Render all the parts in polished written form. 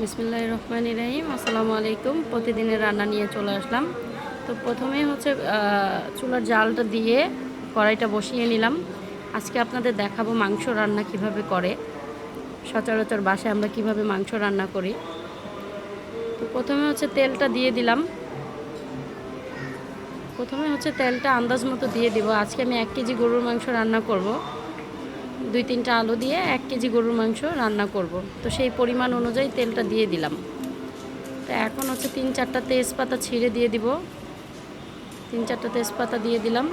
বিসমিল্লাহির রহমানির রহিম। আসসালামু আলাইকুম। প্রতিদিনের রান্না নিয়ে চলে আসলাম। তো প্রথমে হচ্ছে চুলার জালটা দিয়ে কড়াইটা বসিয়ে নিলাম। আজকে আপনাদের দেখাবো মাংস রান্না কিভাবে করে। সচরাচর বাসায় আমরা কিভাবে মাংস রান্না করি। তো প্রথমে হচ্ছে তেলটা দিয়ে দিলাম। প্রথমে হচ্ছে তেলটা আন্দাজ মতো দিয়ে দিব। আজকে আমি 1 কেজি গরুর মাংস রান্না করব। 2-3টা আলু দিয়ে 1 কেজি গরুর মাংস রান্না করব। তো সেই পরিমাণ অনুযায়ী তেলটা দিয়ে দিলাম। তো এখন হচ্ছে 3-4টা তেজপাতা ছিঁড়ে দিয়ে দিব। 3-4টা তেজপাতা দিয়ে দিলাম।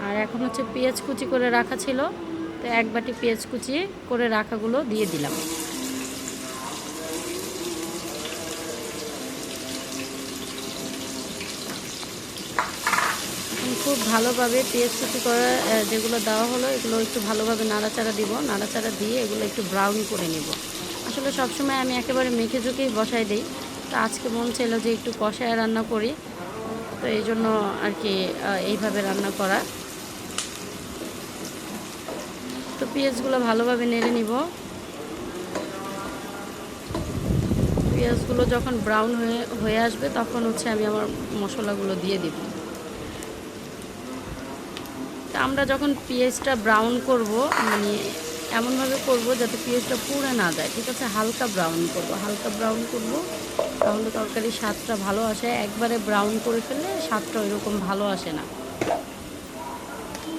আর এখন হচ্ছে পেঁয়াজ কুচি করে রাখা ছিল, তো 1 বাটি পেঁয়াজ কুচি করে রাখাগুলো দিয়ে দিলাম। এখন খুব ভালোভাবে পেঁয়াজ কুচি করে যেগুলো দেওয়া হলো এগুলো একটু ভালোভাবে নাড়াচাড়া দিব। নাড়াচাড়া দিয়ে এগুলো একটু ব্রাউন করে নেব। আসলে সবসময় আমি একেবারে মেখে ঝুঁকেই বসাই দিই। তো আজকে মন ছিল যে একটু কষায় রান্না করি, তো এই জন্য আর কি এইভাবে রান্না করা। তো পেঁয়াজগুলো ভালোভাবে নেড়ে নিব। পেঁয়াজগুলো যখন ব্রাউন হয়ে আসবে তখন হচ্ছে আমি আমার মশলাগুলো দিয়ে দিব। তো আমরা যখন পেঁয়াজটা ব্রাউন করব, মানে এমনভাবে করব যাতে পেঁয়াজটা পুড়ে না যায়, ঠিক আছে? হালকা ব্রাউন করব, হালকা ব্রাউন করব, তাহলে তরকারির স্বাদটা ভালো আসে। একবারে ব্রাউন করে ফেললে স্বাদটা ওইরকম ভালো আসে না।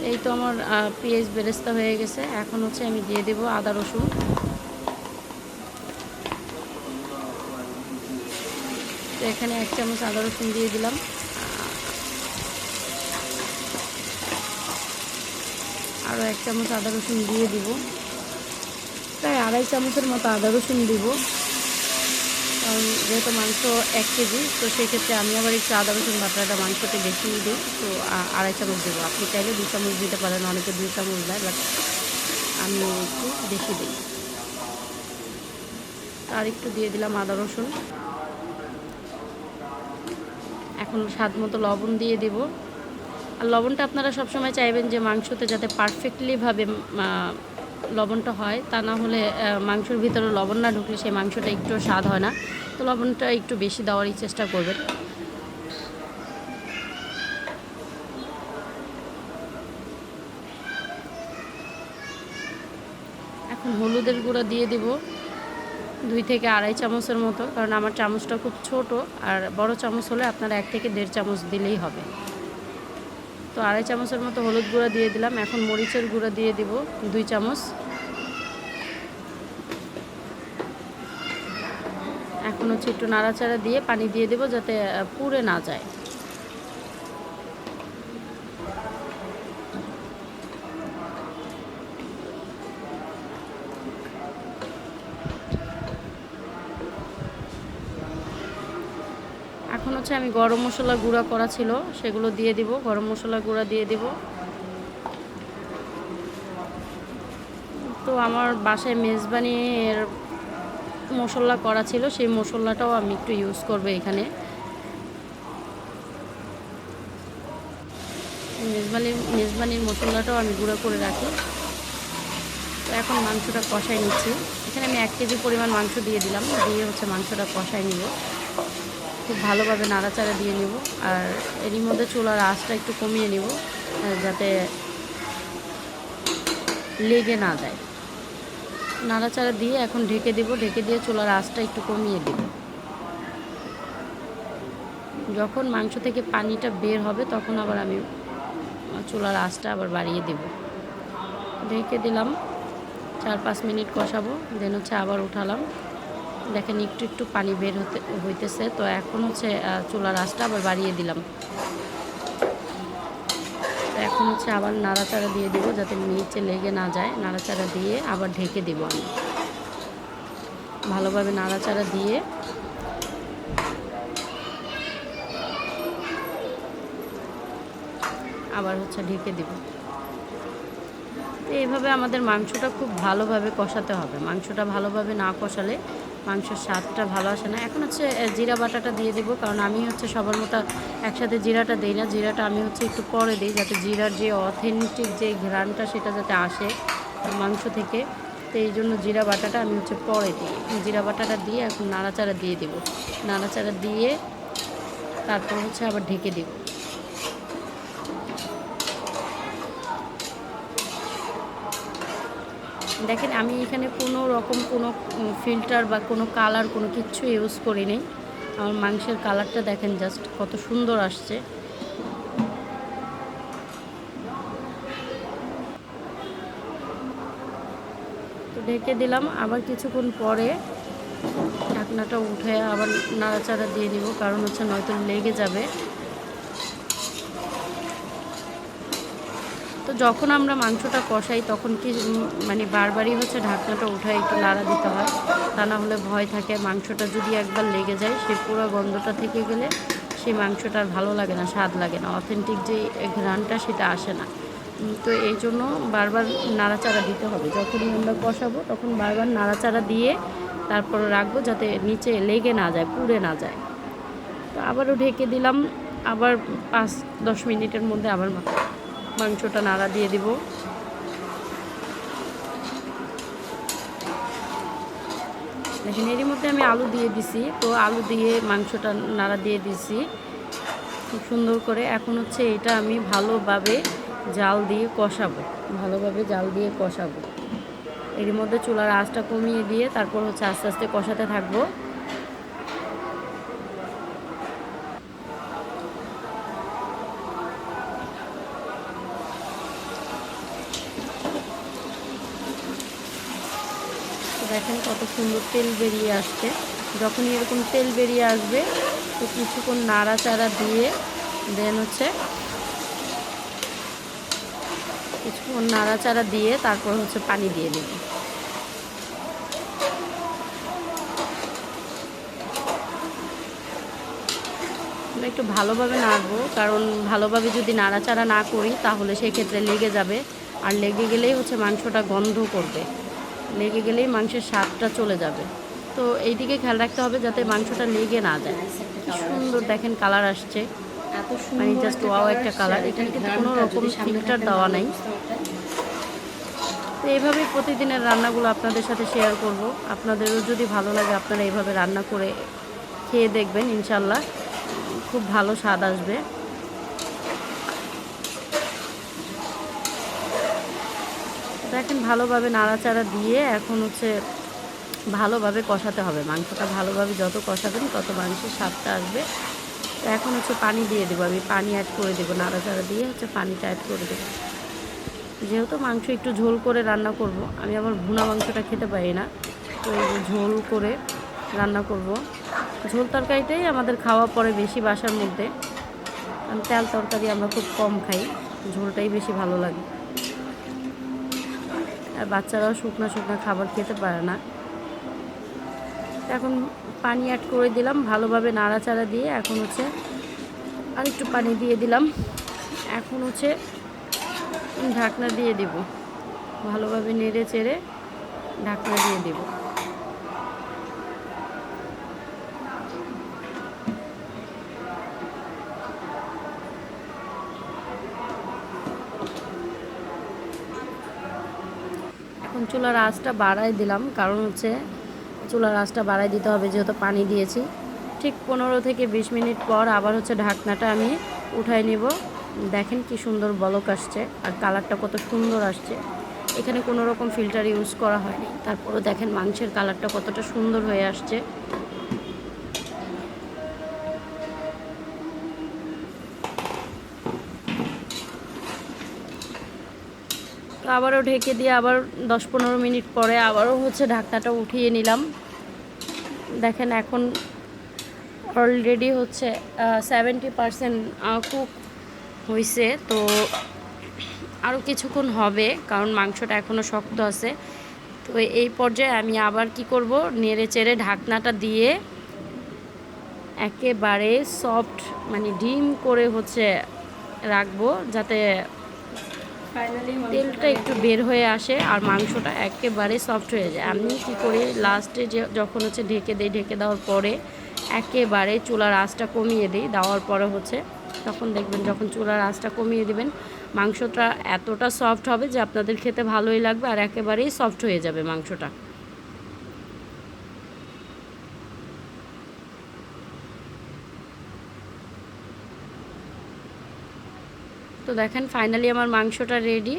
এই তো আমার পেঁয়াজ বেরেস্তা হয়ে গেছে। এখন হচ্ছে আমি দিয়ে দেব আদা রসুন। তো এখানে 1 চামচ আদা রসুন দিয়ে দিলাম। আরও 1 চামচ আদা রসুন দিয়ে দিব। প্রায় 2.5 চামচের মতো আদা রসুন দিব, কারণ যেহেতু মাংস 1 কেজি, তো সেক্ষেত্রে আমি আবার একটু আদা রসুন বাটাটা মাংসতে বেশি দিই, তো 2.5 চামচ দেবো। আপনি চাইলে 2 চামচ দিতে পারেন, অনেকে 2 চামচ দেয়, বাট আমি একটু বেশি দিই। আর একটু দিয়ে দিলাম আদা রসুন। এখন স্বাদ মতো লবণ দিয়ে দেব। আর লবণটা আপনারা সবসময় চাইবেন যে মাংসতে যাতে পারফেক্টলিভাবে লবণটা হয়, তা না হলে মাংসের ভিতরে লবণ না ঢুকলে সেই মাংসটা একটু স্বাদ হয় না। তো লবণটা একটু বেশি দেওয়ারই চেষ্টা করবেন। এখন হলুদের গুঁড়া দিয়ে দিব 2 থেকে 2.5 চামচের মতো, কারণ আমার চামচটা খুব ছোট, আর বড় চামচ হলে আপনারা 1 থেকে 1.5 চামচ দিলেই হবে। তো 2.5 চামচের মতো হলুদ গুঁড়া দিয়ে দিলাম। এখন মরিচের গুঁড়া দিয়ে দিব 2 চামচ। এখন হচ্ছে একটু নাড়াচাড়া দিয়ে পানি দিয়ে দেব যাতে পুড়ে না যায়। এখন হচ্ছে আমি গরম মশলা গুঁড়া করা ছিল সেগুলো দিয়ে দিব। গরম মশলা গুঁড়া দিয়ে দিব। তো আমার বাসায় মেজবানির মশলা করা ছিল, সেই মশলাটাও আমি একটু ইউজ করব এখানে। মেজবানির মশলাটাও আমি গুঁড়ো করে রাখি। তো এখন মাংসটা কষাই নিচ্ছি। এখানে আমি 1 কেজি পরিমাণ মাংস দিয়ে দিলাম, দিয়ে হচ্ছে মাংসটা কষাই নিব। খুব ভালোভাবে নাড়াচাড়া দিয়ে নিব। আর এরই মধ্যে চুলার আঁচটা একটু কমিয়ে নিব যাতে লেগে না যায়। নাড়াচাড়া দিয়ে এখন ঢেকে দিব। ঢেকে দিয়ে চুলার আঁচটা একটু কমিয়ে দিব। যখন মাংস থেকে পানিটা বের হবে তখন আবার আমি চুলার আঁচটা আবার বাড়িয়ে দেব। ঢেকে দিলাম, 4-5 মিনিট কষাবো, দেন হচ্ছে আবার উঠালাম। দেখেন একটু একটু পানি বের হইতেছে। তো এখন হচ্ছে চুলার আঁচটা আবার বাড়িয়ে দিলাম। তো এখন হচ্ছে আবার নাড়াচাড়া দিয়ে দিব যাতে নিচে লেগে না যায়। নাড়াচাড়া দিয়ে আবার ঢেকে দেব আমি। ভালোভাবে নাড়াচাড়া দিয়ে আবার হচ্ছে ঢেকে দেব। তো এইভাবে আমাদের মাংসটা খুব ভালোভাবে কষাতে হবে। মাংসটা ভালোভাবে না কষালে মাংসের স্বাদটা ভালো আসে না। এখন হচ্ছে জিরা বাটাটা দিয়ে দেবো, কারণ আমি হচ্ছে সবার মতো একসাথে জিরাটা দিই না। জিরাটা আমি হচ্ছে একটু পরে দিই, যাতে জিরার যে অথেন্টিক যে ঘ্রাণটা সেটা যাতে আসে মাংস থেকে। তো এই জন্য জিরা বাটাটা আমি হচ্ছে পরে দিই। জিরা বাটাটা দিয়ে এখন নাড়াচাড়া দিয়ে দেবো। নাড়াচাড়া দিয়ে তারপর হচ্ছে আবার ঢেকে দেব। দেখেন আমি এখানে কোনো রকম কোনো ফিল্টার বা কোনো কালার কোনো কিচ্ছু ইউজ করি নি। আমার মাংসের কালারটা দেখেন জাস্ট কত সুন্দর আসছে। তো ঢেকে দিলাম, আবার কিছুক্ষণ পরে ঢাকনাটা উঠে আবার নাড়াচাড়া দিয়ে দিব, কারণ হচ্ছে নয়তো লেগে যাবে। তো যখন আমরা মাংসটা কষাই তখন কি মানে বারবারই হচ্ছে ঢাকনাটা উঠায় একটু নাড়া দিতে হয়, তা না হলে ভয় থাকে মাংসটা যদি একবার লেগে যায় সেই পুরো গন্ধটা থেকে গেলে সেই মাংসটা আর ভালো লাগে না, স্বাদ লাগে না, অথেন্টিক যে ঘ্রাণটা সেটা আসে না। তো এই জন্য বারবার নাড়াচাড়া দিতে হবে। যখনই আমরা কষাবো তখন বারবার নাড়াচাড়া দিয়ে তারপর রাখবো, যাতে নিচে লেগে না যায়, পুড়ে না যায়। তো আবারও ঢেকে দিলাম, আবার 5-10 মিনিটের মধ্যে আবার মাংসটা নাড়া দিয়ে দিব। দেখেন এরই মধ্যে আমি আলু দিয়ে দিছি, তো আলু দিয়ে মাংসটা নাড়া দিয়ে দিছি খুব সুন্দর করে। এখন হচ্ছে এটা আমি ভালোভাবে জাল দিয়ে কষাবো, ভালোভাবে জাল দিয়ে কষাবো। এর মধ্যে চুলার আঁচটা কমিয়ে দিয়ে তারপর হচ্ছে আস্তে আস্তে কষাতে থাকবো। দেখেন কত সুন্দর তেল বেরিয়ে আসছে। যখনই এরকম তেল বেরিয়ে আসবে তো কিছুক্ষণ নাড়াচাড়া দিয়ে দেন হচ্ছে কিছুক্ষণ নাড়াচাড়া দিয়ে তারপর হচ্ছে পানি দিয়ে দেব। আমরা একটু ভালোভাবে নাড়বো, কারণ ভালোভাবে যদি নাড়াচাড়া না করি তাহলে সেক্ষেত্রে লেগে যাবে, আর লেগে গেলেই হচ্ছে মাংসটা গন্ধ করবে, লেগে গেলেই মাংসের স্বাদটা চলে যাবে। তো এই দিকে খেয়াল রাখতে হবে যাতে মাংসটা লেগে না যায়। কি সুন্দর দেখেন কালার আসছে, মানে জাস্ট ওয়াও একটা কালার। এখানে কিন্তু কোনো রকম ফিল্টার দেওয়া নাই। তো এইভাবেই প্রতিদিনের রান্নাগুলো আপনাদের সাথে শেয়ার করব। আপনাদেরও যদি ভালো লাগে আপনারা এইভাবে রান্না করে খেয়ে দেখবেন, ইনশাল্লাহ খুব ভালো স্বাদ আসবে। দেখেন ভালোভাবে নাড়াচাড়া দিয়ে এখন হচ্ছে ভালোভাবে কষাতে হবে মাংসটা। ভালোভাবে যত কষাবেন তত মাংসের স্বাদটা আসবে। তো এখন হচ্ছে পানি দিয়ে দেবো, আমি পানি অ্যাড করে দেবো, নাড়াচাড়া দিয়ে হচ্ছে পানিটা অ্যাড করে দেবো। যেহেতু মাংস একটু ঝোল করে রান্না করব, আমি আবার ভুনা মাংসটা খেতে পারি না, তো এই যে ঝোল করে রান্না করব। ঝোল তরকারিটাই আমাদের খাওয়া পড়ে বেশি বাসার মধ্যে, কারণ তেল তরকারি আমরা খুব কম খাই, ঝোলটাই বেশি ভালো লাগে। আর বাচ্চারাও শুকনো শুকনো খাবার খেতে পারে না। এখন পানি অ্যাড করে দিলাম, ভালোভাবে নাড়াচাড়া দিয়ে এখন হচ্ছে আর একটু পানি দিয়ে দিলাম। এখন হচ্ছে ঢাকনা দিয়ে দিব, ভালোভাবে নেড়ে চেড়ে ঢাকনা দিয়ে দিব। এখন চুলার আঁচটা বাড়াই দিলাম, কারণ হচ্ছে চুলার আঁচটা বাড়াই দিতে হবে যেহেতু পানি দিয়েছি। ঠিক 15 থেকে 20 মিনিট পর আবার হচ্ছে ঢাকনাটা আমি উঠাই নেব। দেখেন কি সুন্দর বলক আসছে আর কালারটা কত সুন্দর আসছে। এখানে কোনো রকম ফিল্টার ইউজ করা হয়নি, তারপরও দেখেন মাংসের কালারটা কতটা সুন্দর হয়ে আসছে। আবারও ঢেকে দিয়ে আবার 10-15 মিনিট পরে আবারও হচ্ছে ঢাকনাটা উঠিয়ে নিলাম। দেখেন এখন অলরেডি হচ্ছে 70% কুক হয়েছে। তো আরও কিছুক্ষণ হবে, কারণ মাংসটা এখনও শক্ত আছে। তো এই পর্যায়ে আমি আবার কি করব, নেড়ে চেড়ে ঢাকনাটা দিয়ে একেবারে সফট মানে ডিম করে হচ্ছে রাখবো, যাতে তেলটা একটু বের হয়ে আসে আর মাংসটা একেবারে সফট হয়ে যায়। আমি কি করি লাস্টে যখন হচ্ছে ঢেকে দিই, ঢেকে দেওয়ার পরে একেবারে চুলার আঁচটা কমিয়ে দিই। দেওয়ার পরে হচ্ছে তখন দেখবেন যখন চুলার আঁচটা কমিয়ে দিবেন মাংসটা এতটা সফট হবে যে আপনাদের খেতে ভালোই লাগবে, আর একেবারেই সফট হয়ে যাবে মাংসটা। তো দেখেন ফাইনালি আমার মাংসটা রেডি।